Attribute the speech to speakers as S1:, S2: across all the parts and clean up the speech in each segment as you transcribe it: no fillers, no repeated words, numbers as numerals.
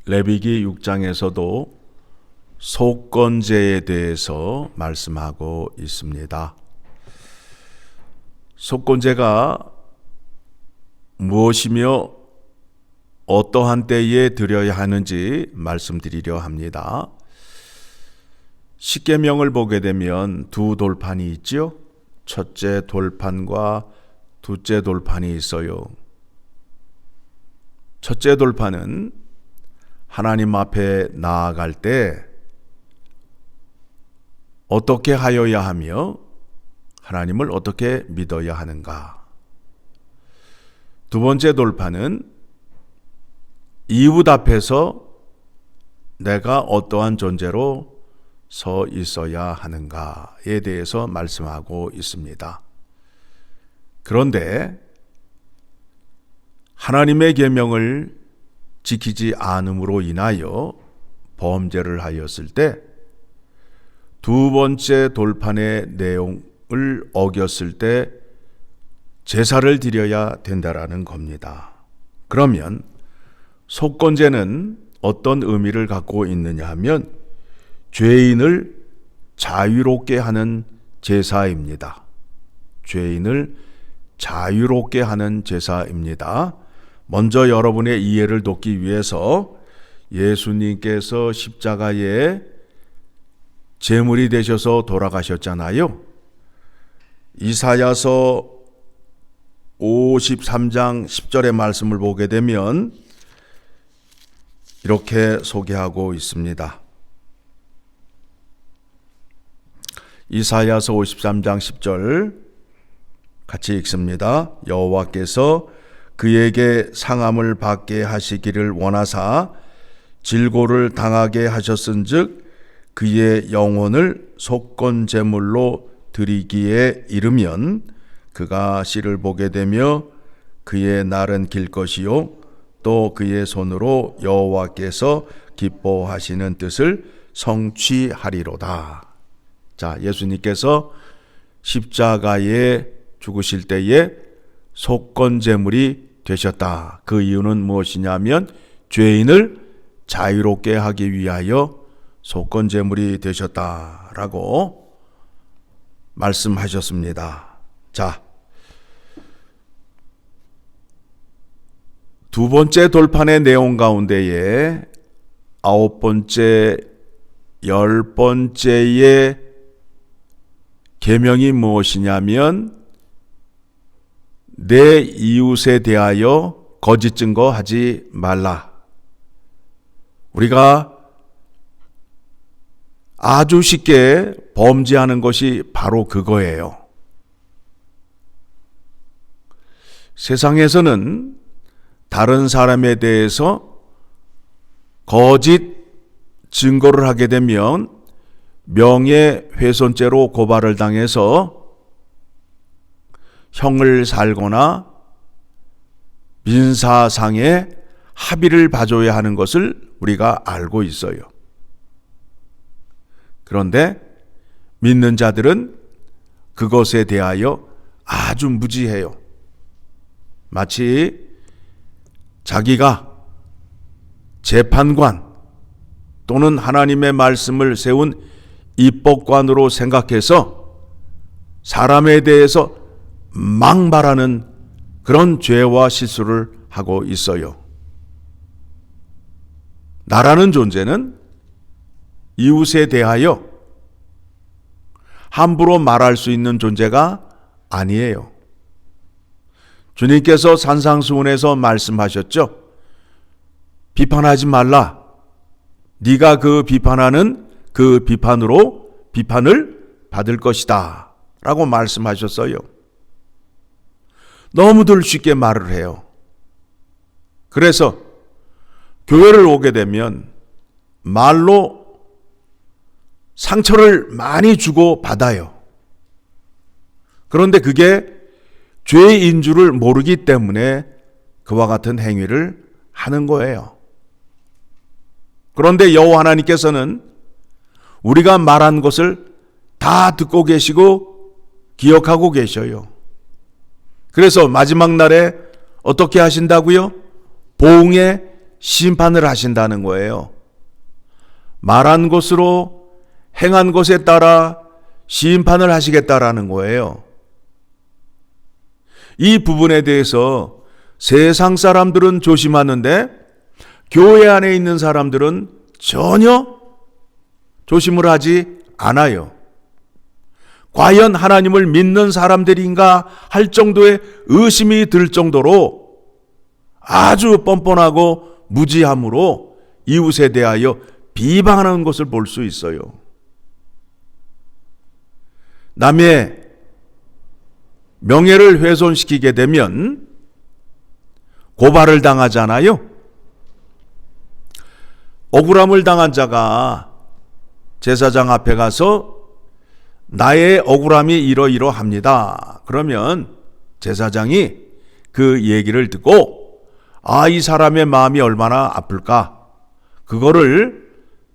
S1: 레위기 6장에서도 속건제에 대해서 말씀하고 있습니다. 속건제가 무엇이며 어떠한 때에 드려야 하는지 말씀드리려 합니다. 십계명을 보게 되면 두 돌판이 있죠. 첫째 돌판과 둘째 돌판이 있어요. 첫째 돌판은 하나님 앞에 나아갈 때 어떻게 하여야 하며 하나님을 어떻게 믿어야 하는가. 두 번째 돌판은 이웃 앞에서 내가 어떠한 존재로 서 있어야 하는가에 대해서 말씀하고 있습니다. 그런데 하나님의 계명을 지키지 않음으로 인하여 범죄를 하였을 때 두 번째 돌판의 내용을 어겼을 때 제사를 드려야 된다라는 겁니다. 그러면 속건제는 어떤 의미를 갖고 있느냐 하면 죄인을 자유롭게 하는 제사입니다. 죄인을 자유롭게 하는 제사입니다. 먼저 여러분의 이해를 돕기 위해서 예수님께서 십자가에 제물이 되셔서 돌아가셨잖아요. 이사야서 53장 10절의 말씀을 보게 되면 이렇게 소개하고 있습니다. 이사야서 53장 10절 같이 읽습니다. 여호와께서 그에게 상함을 받게 하시기를 원하사 질고를 당하게 하셨은즉 그의 영혼을 속건제물로 드리기에 이르면 그가 씨를 보게 되며 그의 날은 길 것이요 또 그의 손으로 여호와께서 기뻐하시는 뜻을 성취하리로다. 자, 예수님께서 십자가에 죽으실 때에 속건제물이 되셨다. 그 이유는 무엇이냐면 죄인을 자유롭게 하기 위하여 속건제물이 되셨다라고 말씀하셨습니다. 자, 두 번째 돌판의 내용 가운데에 아홉 번째, 열 번째의 계명이 무엇이냐면 내 이웃에 대하여 거짓 증거하지 말라. 우리가 아주 쉽게 범죄하는 것이 바로 그거예요. 세상에서는 다른 사람에 대해서 거짓 증거를 하게 되면 명예훼손죄로 고발을 당해서 형을 살거나 민사상의 합의를 봐줘야 하는 것을 우리가 알고 있어요. 그런데 믿는 자들은 그것에 대하여 아주 무지해요. 마치 자기가 재판관 또는 하나님의 말씀을 세운 입법관으로 생각해서 사람에 대해서 막 말하는 그런 죄와 실수를 하고 있어요. 나라는 존재는 이웃에 대하여 함부로 말할 수 있는 존재가 아니에요. 주님께서 산상수훈에서 말씀하셨죠. 비판하지 말라. 네가 그 비판하는 그 비판으로 비판을 받을 것이다 라고 말씀하셨어요. 너무들 쉽게 말을 해요. 그래서 교회를 오게 되면 말로 상처를 많이 주고 받아요. 그런데 그게 죄인 줄을 모르기 때문에 그와 같은 행위를 하는 거예요. 그런데 여호와 하나님께서는 우리가 말한 것을 다 듣고 계시고 기억하고 계셔요. 그래서 마지막 날에 어떻게 하신다고요? 보응의 심판을 하신다는 거예요. 말한 것으로 행한 것에 따라 심판을 하시겠다라는 거예요. 이 부분에 대해서 세상 사람들은 조심하는데 교회 안에 있는 사람들은 전혀 조심을 하지 않아요. 과연 하나님을 믿는 사람들인가 할 정도의 의심이 들 정도로 아주 뻔뻔하고 무지함으로 이웃에 대하여 비방하는 것을 볼 수 있어요. 남의 명예를 훼손시키게 되면 고발을 당하잖아요. 억울함을 당한 자가 제사장 앞에 가서 나의 억울함이 이러이러합니다. 그러면 제사장이 그 얘기를 듣고 이 사람의 마음이 얼마나 아플까? 그거를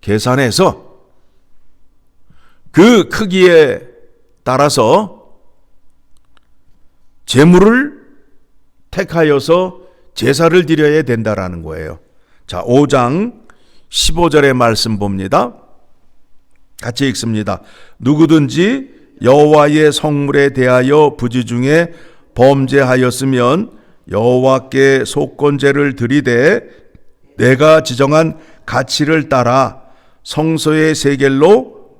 S1: 계산해서 그 크기에 따라서 제물을 택하여서 제사를 드려야 된다라는 거예요. 자, 5장 15절의 말씀 봅니다. 같이 읽습니다. 누구든지 여호와의 성물에 대하여 부지 중에 범죄하였으면 여호와께 속건제를 드리되 내가 지정한 가치를 따라 성소의 세겔로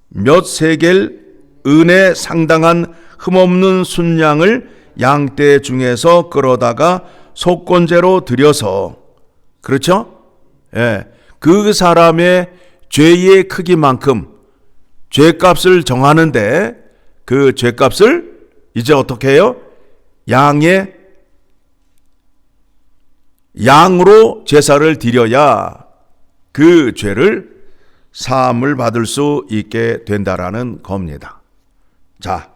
S1: 몇 세겔 은에 상당한 흠없는 순양을 양떼 중에서 끌어다가 속건제로 드려서, 그렇죠? 예, 그 사람의 죄의 크기만큼 죄값을 정하는데 그 죄값을 이제 어떻게 해요? 양으로 제사를 드려야 그 죄를 사함을 받을 수 있게 된다라는 겁니다. 자,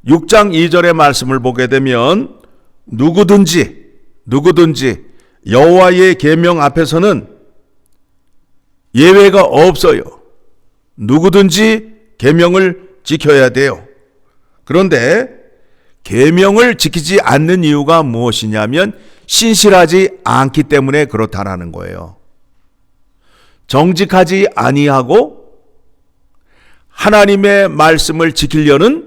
S1: 6장 2절의 말씀을 보게 되면 누구든지 여호와의 계명 앞에서는 예외가 없어요. 누구든지 계명을 지켜야 돼요. 그런데 계명을 지키지 않는 이유가 무엇이냐면 신실하지 않기 때문에 그렇다라는 거예요. 정직하지 아니하고 하나님의 말씀을 지키려는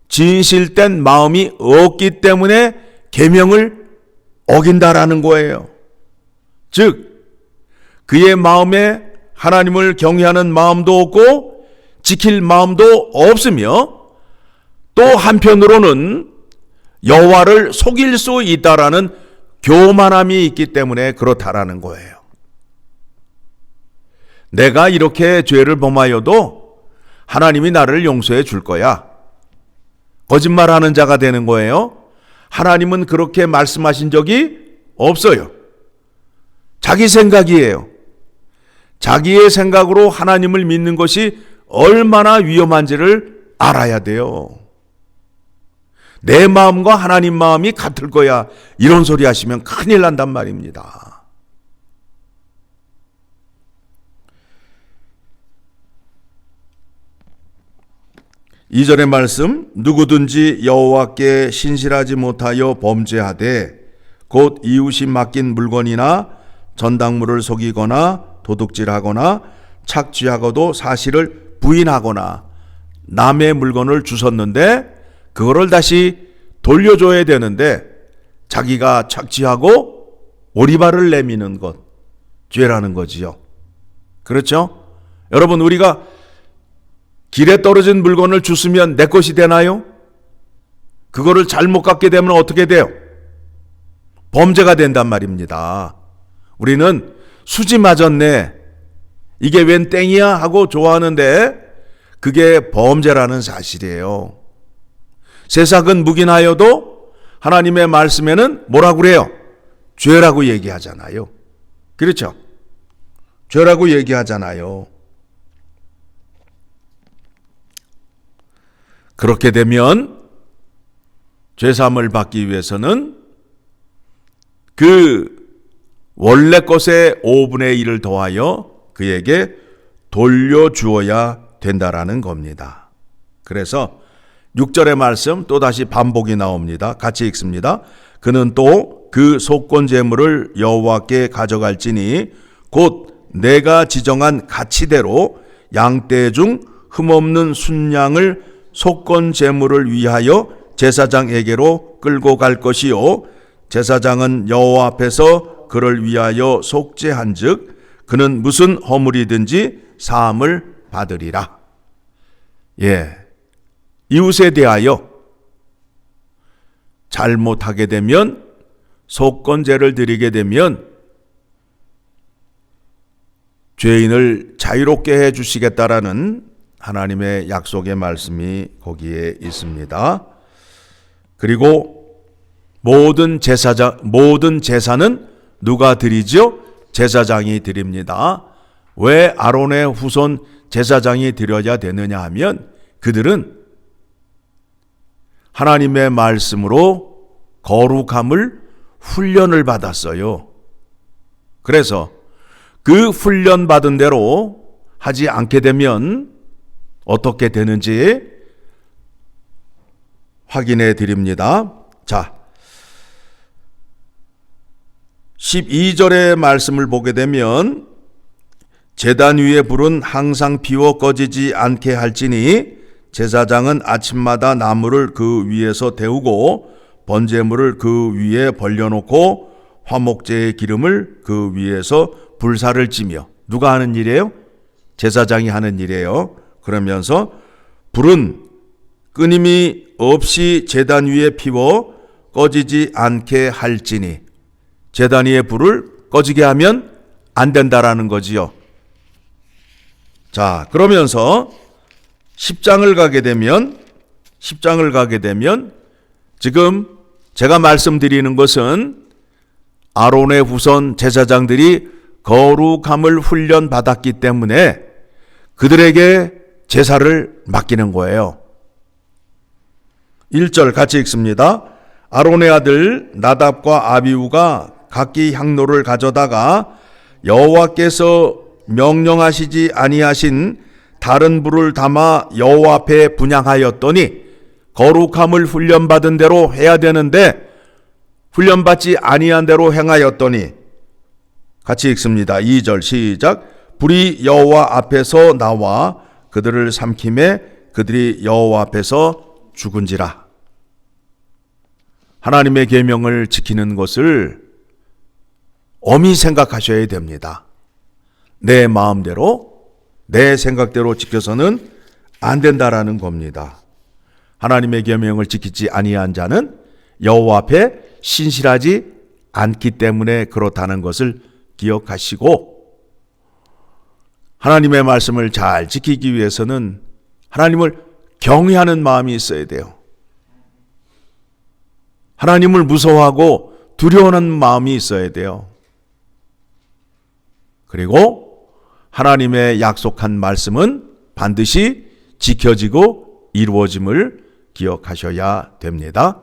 S1: 진실된 마음이 없기 때문에 계명을 어긴다라는 거예요. 즉 그의 마음에 하나님을 경외하는 마음도 없고 지킬 마음도 없으며 또 한편으로는 여호와를 속일 수 있다라는 교만함이 있기 때문에 그렇다라는 거예요. 내가 이렇게 죄를 범하여도 하나님이 나를 용서해 줄 거야. 거짓말하는 자가 되는 거예요. 하나님은 그렇게 말씀하신 적이 없어요. 자기 생각이에요. 자기의 생각으로 하나님을 믿는 것이 얼마나 위험한지를 알아야 돼요. 내 마음과 하나님 마음이 같을 거야. 이런 소리 하시면 큰일 난단 말입니다. 이절의 말씀, 누구든지 여호와께 신실하지 못하여 범죄하되 곧 이웃이 맡긴 물건이나 전당물을 속이거나 도둑질하거나 착취하고도 사실을 부인하거나 남의 물건을 주웠는데 그거를 다시 돌려줘야 되는데 자기가 착취하고 오리발을 내미는 것, 죄라는 거지요. 그렇죠? 여러분, 우리가 길에 떨어진 물건을 주우면 내 것이 되나요? 그거를 잘못 갖게 되면 어떻게 돼요? 범죄가 된단 말입니다. 우리는 수지 맞았네, 이게 웬 땡이야 하고 좋아하는데 그게 범죄라는 사실이에요. 새싹은 묵인하여도 하나님의 말씀에는 뭐라고 그래요? 죄라고 얘기하잖아요. 그렇죠? 죄라고 얘기하잖아요. 그렇게 되면 죄사함을 받기 위해서는 그 원래 것의 5분의 1을 더하여 그에게 돌려주어야 된다라는 겁니다. 그래서 6절의 말씀 또다시 반복이 나옵니다. 같이 읽습니다. 그는 또 그 속건 제물을 여호와께 가져갈지니 곧 내가 지정한 가치대로 양떼 중 흠없는 순양을 속건 제물을 위하여 제사장에게로 끌고 갈 것이요 제사장은 여호와 앞에서 그를 위하여 속죄한즉 그는 무슨 허물이든지 사함을 받으리라. 이웃에 대하여 잘못하게 되면, 속건제를 드리게 되면 죄인을 자유롭게 해 주시겠다라는 하나님의 약속의 말씀이 거기에 있습니다. 그리고 모든 제사는 누가 드리죠? 제사장이 드립니다. 왜 아론의 후손 제사장이 드려야 되느냐 하면 그들은 하나님의 말씀으로 거룩함을 훈련을 받았어요. 그래서 그 훈련 받은 대로 하지 않게 되면 어떻게 되는지 확인해 드립니다. 자, 12절의 말씀을 보게 되면 제단 위에 불은 항상 피워 꺼지지 않게 할지니 제사장은 아침마다 나무를 그 위에서 데우고 번제물을 그 위에 벌려놓고 화목제의 기름을 그 위에서 불사를 찌며. 누가 하는 일이에요? 제사장이 하는 일이에요. 그러면서 불은 끊임이 없이 제단 위에 피워 꺼지지 않게 할지니, 제단 위에 불을 꺼지게 하면 안 된다라는 거지요. 자, 그러면서 10장을 가게 되면 지금 제가 말씀드리는 것은 아론의 후손 제사장들이 거룩함을 훈련받았기 때문에 그들에게 제사를 맡기는 거예요. 1절 같이 읽습니다. 아론의 아들 나답과 아비후가 각기 향로를 가져다가 여호와께서 명령하시지 아니하신 다른 불을 담아 여호와 앞에 분향하였더니, 거룩함을 훈련받은 대로 해야 되는데 훈련받지 아니한 대로 행하였더니, 같이 읽습니다. 2절 시작. 불이 여호와 앞에서 나와 그들을 삼킴에 그들이 여호와 앞에서 죽은지라. 하나님의 계명을 지키는 것을 엄히 생각하셔야 됩니다. 내 마음대로, 내 생각대로 지켜서는 안 된다라는 겁니다. 하나님의 계명을 지키지 아니한 자는 여호와 앞에 신실하지 않기 때문에 그렇다는 것을 기억하시고, 하나님의 말씀을 잘 지키기 위해서는 하나님을 경외하는 마음이 있어야 돼요. 하나님을 무서워하고 두려워하는 마음이 있어야 돼요. 그리고 하나님의 약속한 말씀은 반드시 지켜지고 이루어짐을 기억하셔야 됩니다.